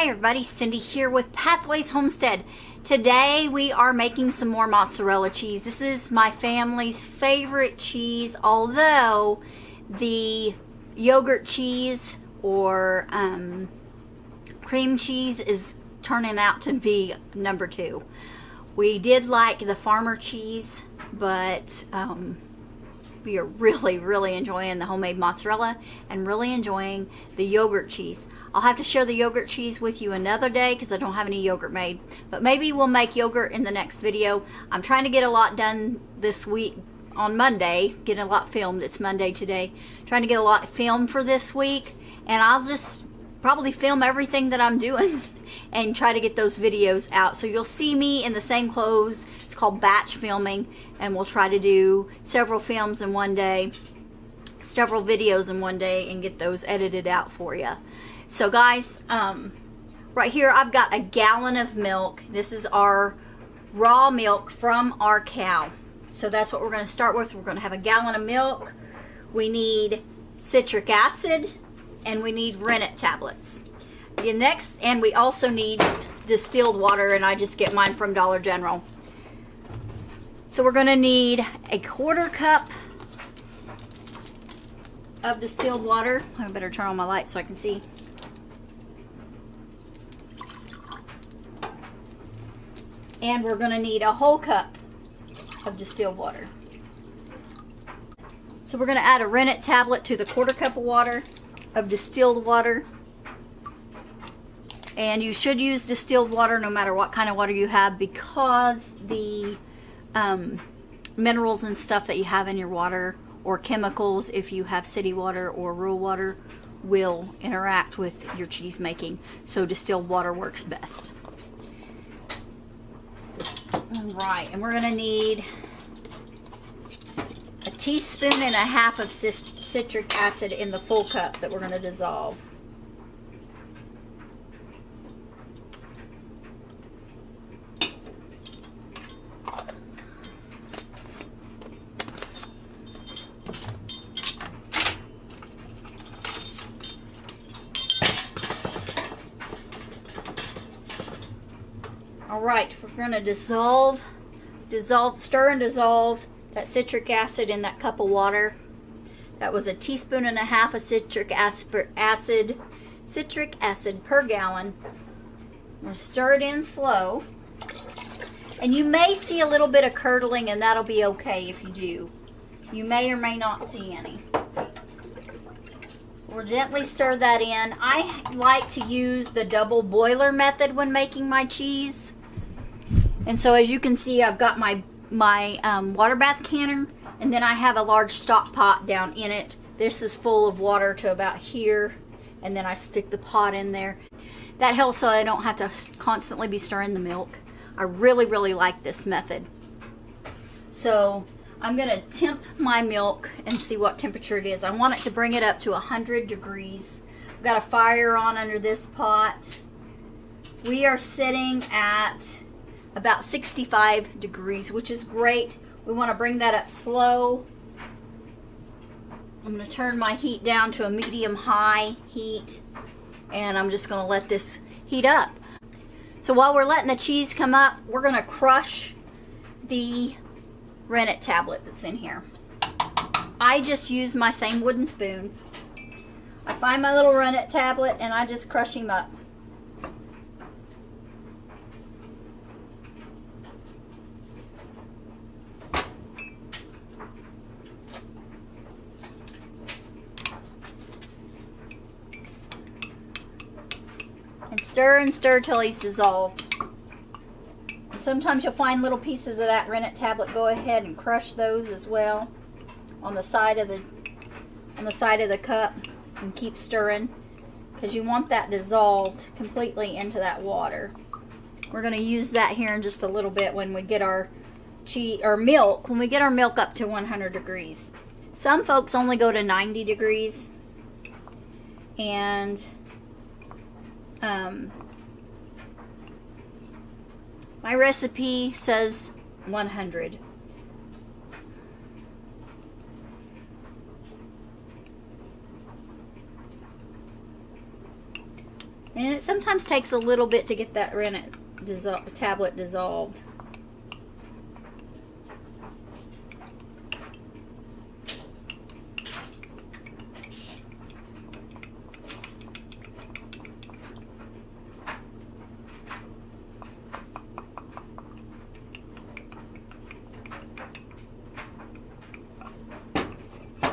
Hi everybody, Cindy here with Pathways Homestead. Today we are making some more mozzarella cheese. This is my family's favorite cheese, although the yogurt cheese or cream cheese is turning out to be number 2. We did like the farmer cheese, but we are really enjoying the homemade mozzarella and really enjoying the yogurt cheese. I'll have to share the yogurt cheese with you another day because I don't have any yogurt made, but maybe we'll make yogurt in the next video. I'm trying to get a lot done this week on Monday, getting a lot filmed. It's Monday today. Trying to get a lot filmed for this week, and I'll just probably film everything that I'm doing and try to get those videos out. So you'll see me in the same clothes. It's called batch filming, and we'll try to do several films in one day, several videos in one day, and get those edited out for you. So guys, right here I've got a gallon of milk. This is our raw milk from our cow. So that's what we're going to start with. We're going to have a gallon of milk. We need citric acid, and we need Renet tablets. And we also need distilled water, and I just get mine from Dollar General. So we're going to need a 1/4 cup of distilled water. I better turn on my light so I can see. And we're going to need a whole cup of distilled water. So we're going to add a Renet tablet to the 1/4 cup of water of distilled water. And you should use distilled water no matter what kind of water you have, because the minerals and stuff that you have in your water, or chemicals if you have city water or rural water, will interact with your cheese making. So distilled water works best. Alright, and we're going to need a 1.5 teaspoons of citric acid in the full cup that we're going to dissolve. Alright, we're going to stir and dissolve that citric acid in that cup of water. That was a 1.5 teaspoons of citric acid per gallon. I'm going to stir it in slow. And you may see a little bit of curdling, and that'll be okay if you do. You may or may not see any. We'll gently stir that in. I like to use the double boiler method when making my cheese. And so as you can see, I've got my water bath canner, and then I have a large stock pot down in it. This is full of water to about here, and then I stick the pot in there. That helps so I don't have to constantly be stirring the milk. I really like this method. So I'm going to temp my milk and see what temperature it is. I want it to bring it up to 100 degrees. I've got a fire on under this pot. We are sitting at about 65 degrees, which is great. We want to bring that up slow. I'm going to turn my heat down to a medium-high heat, and I'm just going to let this heat up. So while we're letting the cheese come up, we're going to crush the Renet tablet that's in here. I just use my same wooden spoon. I find my little Renet tablet and I just crush him up. And stir till he's dissolved. And sometimes you'll find little pieces of that Renet tablet. Go ahead and crush those as well on the side of the cup, and keep stirring, because you want that dissolved completely into that water. We're going to use that here in just a little bit when we get our milk up to 100 degrees. Some folks only go to 90 degrees, and my recipe says 100. And it sometimes takes a little bit to get that Renet tablet dissolved.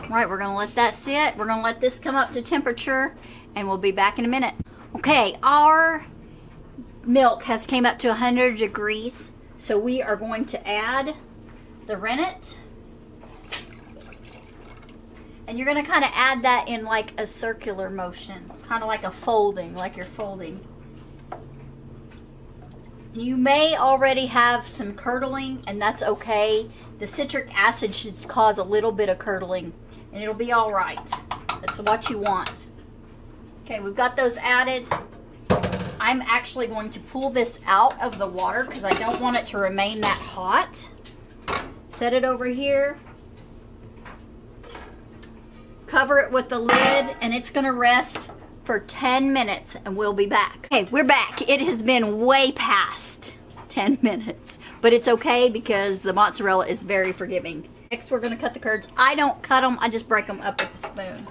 Right, we're gonna let that sit. We're gonna let this come up to temperature and we'll be back in a minute. Okay, our milk has came up to 100 degrees. So we are going to add the rennet. And you're gonna kind of add that in like a circular motion, kind of like a folding, like you're folding. You may already have some curdling, and that's okay. The citric acid should cause a little bit of curdling, and it'll be all right. That's what you want. Okay, we've got those added. I'm actually going to pull this out of the water because I don't want it to remain that hot. Set it over here. Cover it with the lid, and it's gonna rest for 10 minutes, and we'll be back. Okay, we're back. It has been way past 10 minutes, but it's okay because the mozzarella is very forgiving. Next, we're gonna cut the curds. I don't cut them, I just break them up with a spoon.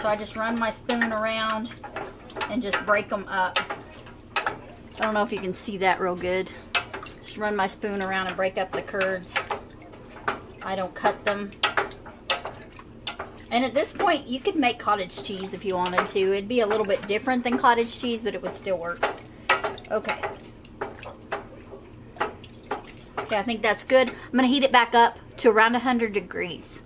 So I just run my spoon around and just break them up. I don't know if you can see that real good. Just run my spoon around and break up the curds. I don't cut them. And at this point, you could make cottage cheese if you wanted to. It'd be a little bit different than cottage cheese, but it would still work. Okay. Okay, I think that's good. I'm going to heat it back up to around 100 degrees.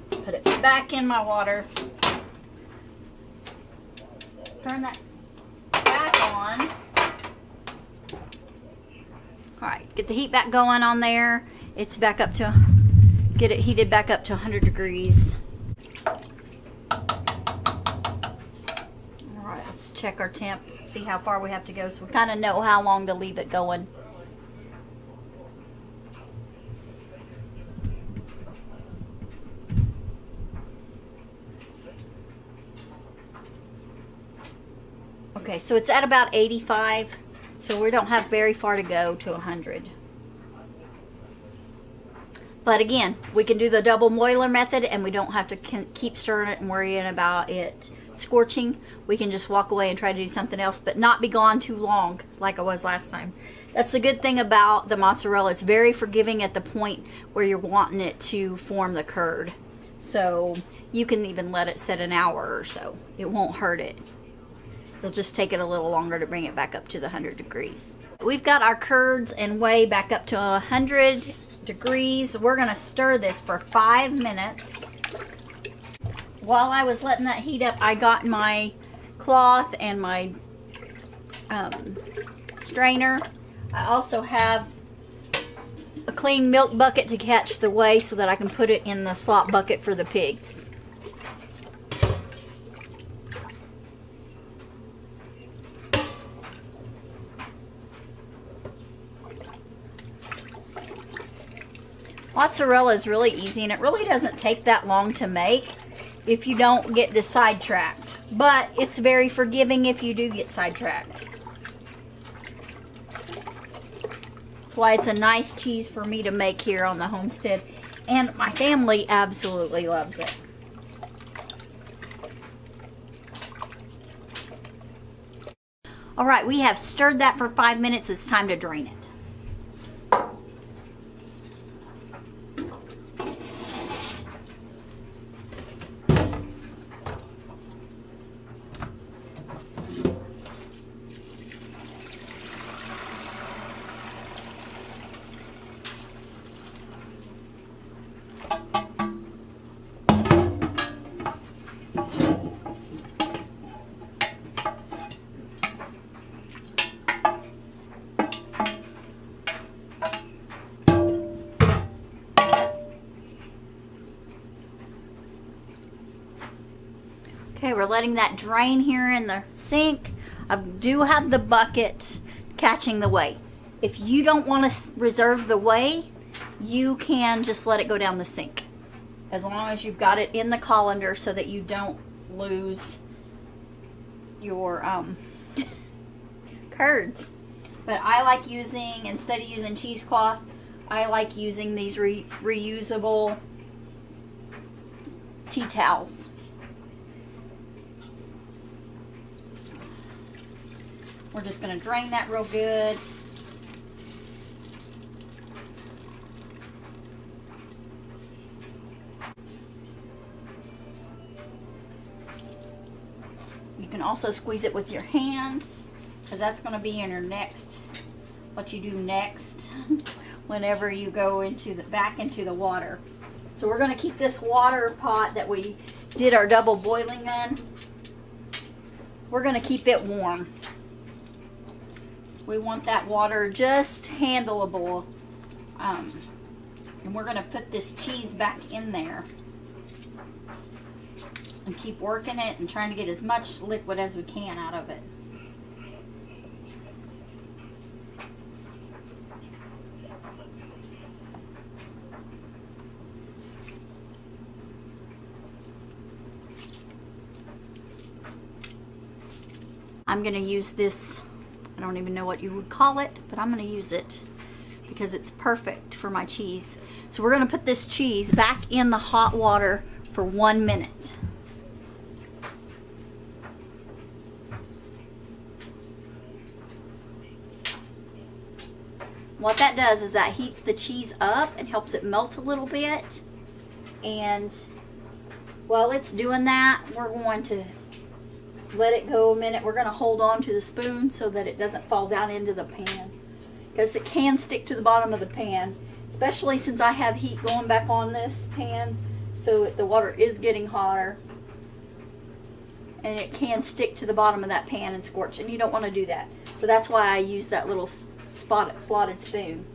Put it back in my water. Turn that back on. Alright, get the heat back going on there. It's back up to, get it heated back up to 100 degrees. Alright, let's check our temp, see how far we have to go so we kind of know how long to leave it going. Okay, so it's at about 85, so we don't have very far to go to 100. But again, we can do the double boiler method and we don't have to keep stirring it and worrying about it scorching. We can just walk away and try to do something else, but not be gone too long like I was last time. That's the good thing about the mozzarella. It's very forgiving at the point where you're wanting it to form the curd. So you can even let it sit an hour or so. It won't hurt it. It'll just take it a little longer to bring it back up to the 100 degrees. We've got our curds and whey back up to 100 degrees. We're gonna stir this for 5 minutes. While I was letting that heat up, I got my cloth and my strainer. I also have a clean milk bucket to catch the whey so that I can put it in the slop bucket for the pigs. Mozzarella is really easy, and it really doesn't take that long to make if you don't get sidetracked. But it's very forgiving if you do get sidetracked. That's why it's a nice cheese for me to make here on the homestead. And my family absolutely loves it. Alright, we have stirred that for 5 minutes. It's time to drain it. Okay, we're letting that drain here in the sink. I do have the bucket catching the whey. If you don't want to reserve the whey, you can just let it go down the sink. As long as you've got it in the colander so that you don't lose your curds. But I like using, instead of using cheesecloth, I like using these reusable tea towels. We're just going to drain that real good. You can also squeeze it with your hands, because that's going to be in your next, what you do next whenever you go into back into the water. So we're going to keep this water pot that we did our double boiling in, we're going to keep it warm. We want that water just handleable. And we're going to put this cheese back in there and keep working it and trying to get as much liquid as we can out of it. I'm going to use this, I don't even know what you would call it, but I'm going to use it because it's perfect for my cheese. So we're going to put this cheese back in the hot water for 1 minute. What that does is that heats the cheese up and helps it melt a little bit. And while it's doing that, we're going to let it go a minute. We're going to hold on to the spoon so that it doesn't fall down into the pan, because it can stick to the bottom of the pan, especially since I have heat going back on this pan, so the water is getting hotter and it can stick to the bottom of that pan and scorch, and you don't want to do that. So that's why I use that little slotted spoon.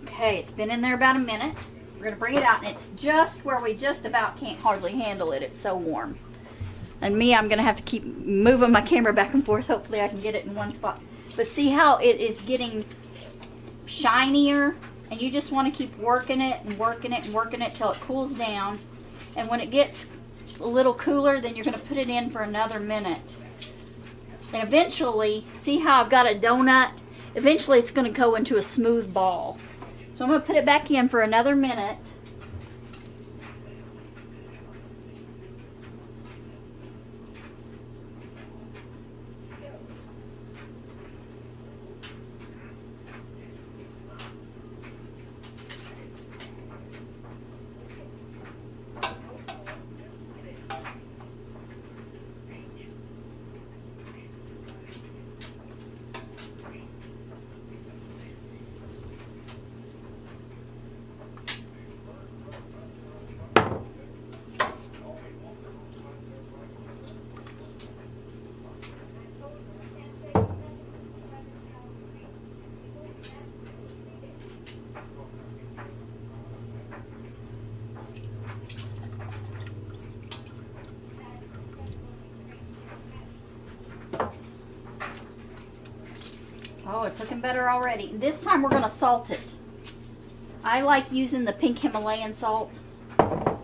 Okay, it's been in there about a minute. We're going to bring it out, and it's just where we just about can't hardly handle it. It's so warm. And me, I'm going to have to keep moving my camera back and forth. Hopefully I can get it in one spot. But see how it is getting shinier? And you just want to keep working it and working it and working it till it cools down. And when it gets a little cooler, then you're going to put it in for another minute. And eventually, see how I've got a donut? Eventually it's going to go into a smooth ball. So I'm going to put it back in for another minute. Oh, it's looking better already. This time we're going to salt it. I like using the pink Himalayan salt. But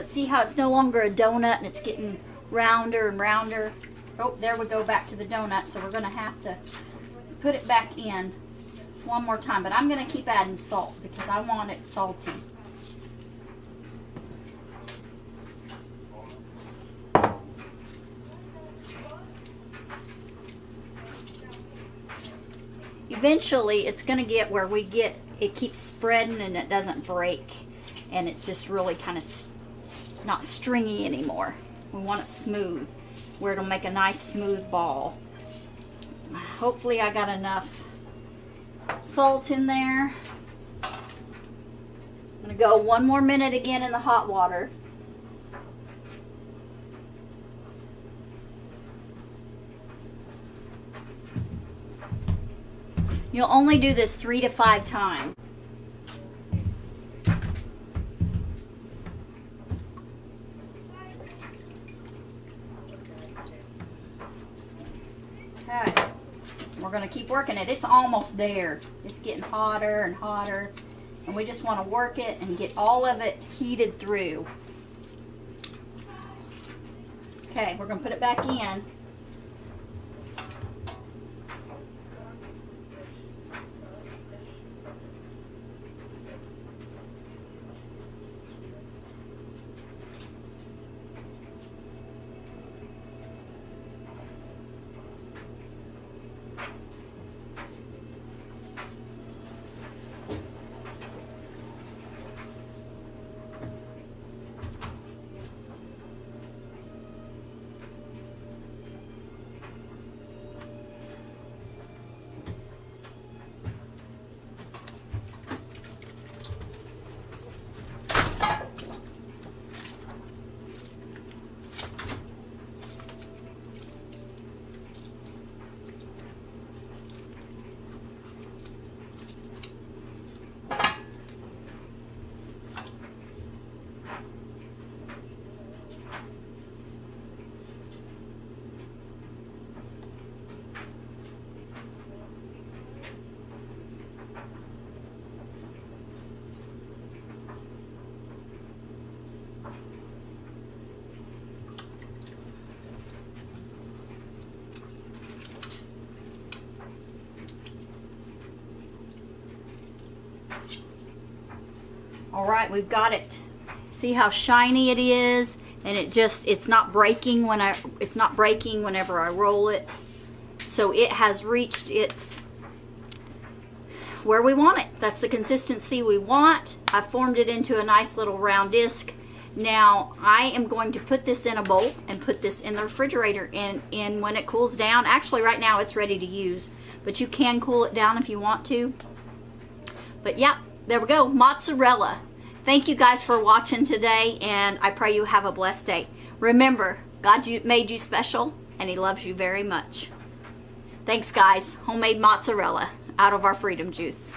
see how it's no longer a donut and it's getting rounder and rounder. Oh, there we go, back to the donut. So we're going to have to put it back in one more time. But I'm going to keep adding salt because I want it salty. Eventually it's going to get where it keeps spreading and it doesn't break, and it's just really kind of not stringy anymore. We want it smooth where it'll make a nice smooth ball. Hopefully I got enough salt in there. I'm going to go 1 more minute again in the hot water. You'll only do this 3 to 5 times. Okay, we're going to keep working it. It's almost there. It's getting hotter and hotter, and we just want to work it and get all of it heated through. Okay, we're going to put it back in. All right, we've got it. See how shiny it is, and it's not breaking whenever I roll it. So it has reached its where we want it. That's the consistency we want. I formed it into a nice little round disc. Now I am going to put this in a bowl and put this in the refrigerator, and when it cools down, actually right now it's ready to use, but you can cool it down if you want to. But yeah, there we go, mozzarella. Thank you guys for watching today, and I pray you have a blessed day. Remember, God made you special, and He loves you very much. Thanks, guys. Homemade mozzarella out of our freedom juice.